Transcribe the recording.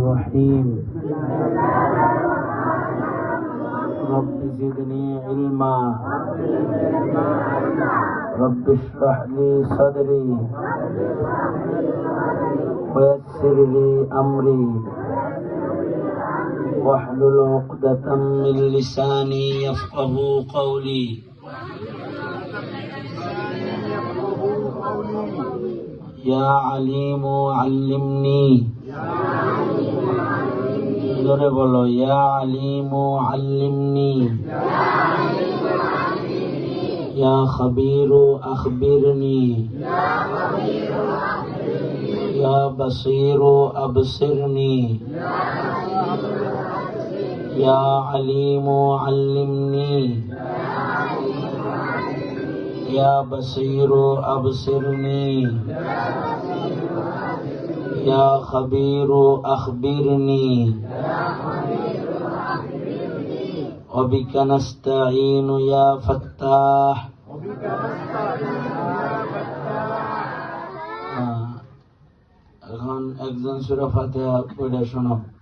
الرحيم رب زدني علما رب اشرح لي صدري ويسر لي أمري واحلل عقدة من لساني يفقه قولي يا عليم علمني জোরে বলো يا عليم علمني يا خبير أخبرني يا بصير أبصرني يا عليم علمني يا بصير أبصرني يا خبير أخبرني وبك نستعين يا فتاح এখন একজন সূরা ফাতিহা পড়ে শোনো।